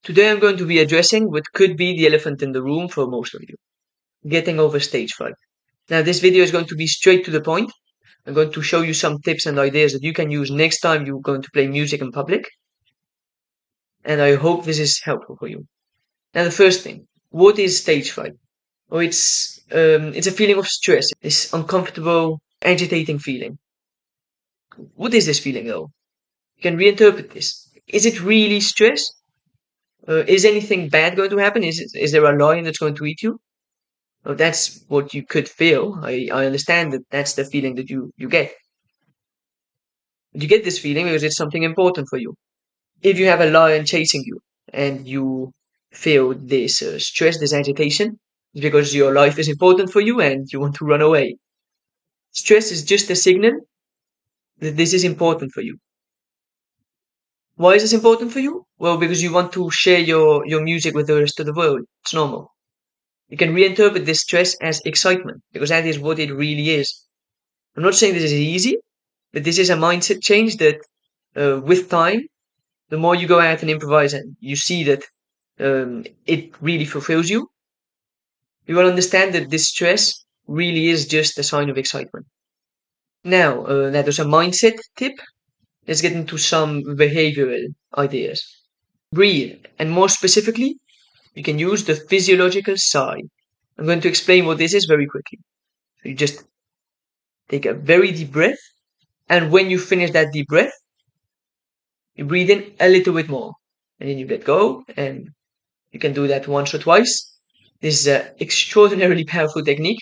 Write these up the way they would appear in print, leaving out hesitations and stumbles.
Today I'm going to be addressing what could be the elephant in the room for most of you, getting over stage fright. Now this video is going to be straight to the point. I'm going to show you some tips and ideas that you can use next time you're going to play music in public, and I hope this is helpful for you. Now the first thing, what is stage fright? Oh, it's a feeling of stress, this uncomfortable, agitating feeling. What is this feeling though? You can reinterpret this. Is it really stress? Is anything bad going to happen? Is there a lion that's going to eat you? Oh, that's what you could feel. I understand that that's the feeling that you get. You get this feeling because it's something important for you. If you have a lion chasing you and you feel this stress, this agitation, it's because your life is important for you and you want to run away. Stress is just a signal that this is important for you. Why is this important for you? Well, because you want to share your music with the rest of the world. It's normal. You can reinterpret this stress as excitement because that is what it really is. I'm not saying this is easy, but this is a mindset change that with time, the more you go out and improvise and you see that it really fulfills you, you will understand that this stress really is just a sign of excitement. Now, that was a mindset tip. Let's get into some behavioral ideas. Breathe, and more specifically, you can use the physiological sigh. I'm going to explain what this is very quickly. So you just take a very deep breath, and when you finish that deep breath, you breathe in a little bit more, and then you let go, and you can do that once or twice. This is an extraordinarily powerful technique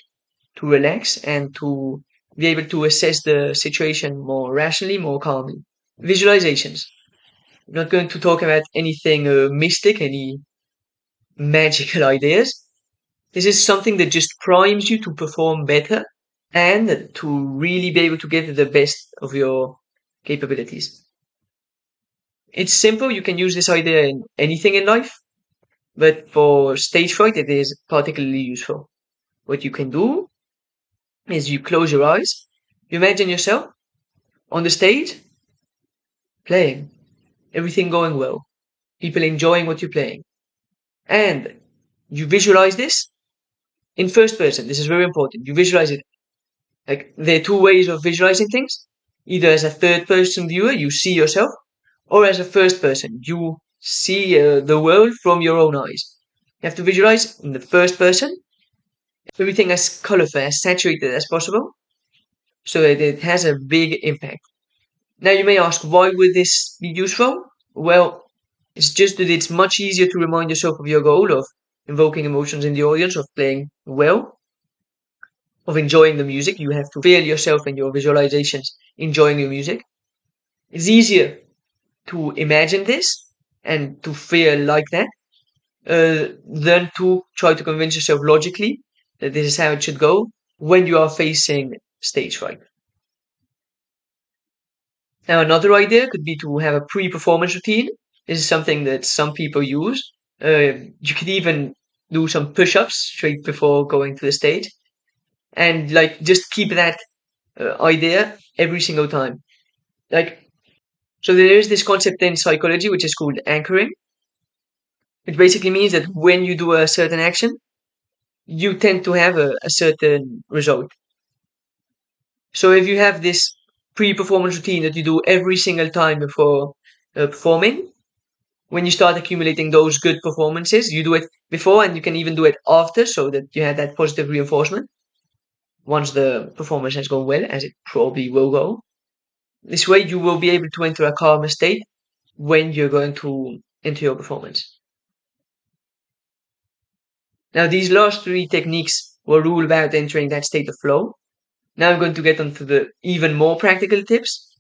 to relax and to be able to assess the situation more rationally, more calmly. Visualizations. I'm not going to talk about anything mystic, any magical ideas. This is something that just primes you to perform better and to really be able to get the best of your capabilities. It's simple, you can use this idea in anything in life, but for stage fright, it is particularly useful. What you can do is you close your eyes, you imagine yourself on the stage playing, everything going well, people enjoying what you're playing, and you visualize this in first person. This is very important. You visualize it like there are two ways of visualizing things. Either as a third person viewer, you see yourself, or as a first person, you see the world from your own eyes. You have to visualize in the first person, everything as colorful, as saturated as possible, so that it has a big impact. Now you may ask, why would this be useful? Well, it's just that it's much easier to remind yourself of your goal of invoking emotions in the audience, of playing well, of enjoying the music. You have to feel yourself in your visualizations enjoying your music. It's easier to imagine this and to feel like that than to try to convince yourself logically that this is how it should go when you are facing stage fright. Now, another idea could be to have a pre-performance routine. This is something that some people use. You could even do some push-ups straight before going to the stage, and like just keep that idea every single time. Like, so there is this concept in psychology which is called anchoring. It basically means that when you do a certain action, you tend to have a certain result. So if you have this pre-performance routine that you do every single time before performing, when you start accumulating those good performances, you do it before and you can even do it after so that you have that positive reinforcement once the performance has gone well, as it probably will go. This way you will be able to enter a calmer state when you're going to enter your performance. Now these last three techniques were all about entering that state of flow. Now I'm going to get onto the even more practical tips,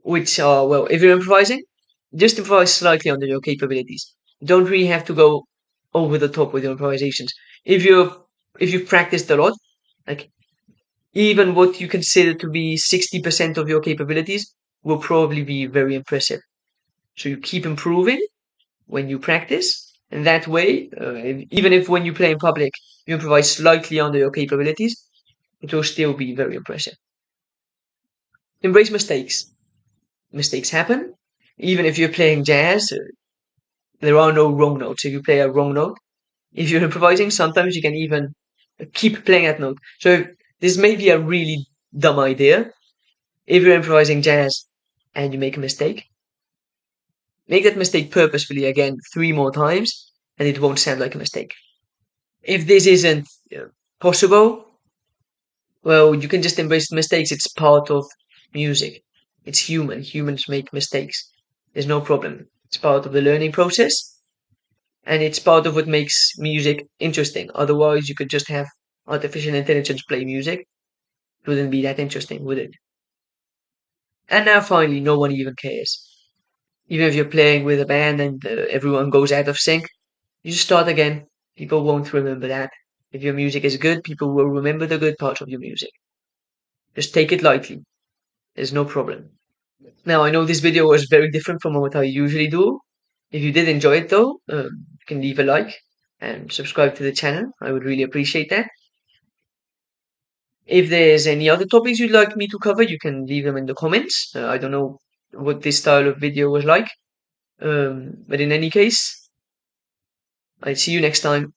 which are, well, if you're improvising, just improvise slightly under your capabilities. You don't really have to go over the top with your improvisations. If you've practiced a lot, like even what you consider to be 60% of your capabilities will probably be very impressive. So you keep improving when you practice, and that way, even if when you play in public you improvise slightly under your capabilities, it will still be very impressive. Embrace mistakes. Mistakes happen. Even if you're playing jazz, There are no wrong notes. If you play a wrong note, if you're improvising, sometimes you can even keep playing that note. So this may be a really dumb idea. If you're improvising jazz and you make a mistake, make that mistake purposefully again 3 more times, and it won't sound like a mistake. If this isn't possible, well, you can just embrace mistakes. It's part of music. It's human. Humans make mistakes. There's no problem. It's part of the learning process, and it's part of what makes music interesting. Otherwise, you could just have artificial intelligence play music. It wouldn't be that interesting, would it? And now finally, no one even cares. Even if you're playing with a band and everyone goes out of sync, you just start again. People won't remember that. If your music is good, people will remember the good parts of your music. Just take it lightly. There's no problem. Now, I know this video was very different from what I usually do. If you did enjoy it though, you can leave a like and subscribe to the channel. I would really appreciate that. If there's any other topics you'd like me to cover, you can leave them in the comments. I don't know what this style of video was like. But in any case, I'll see you next time.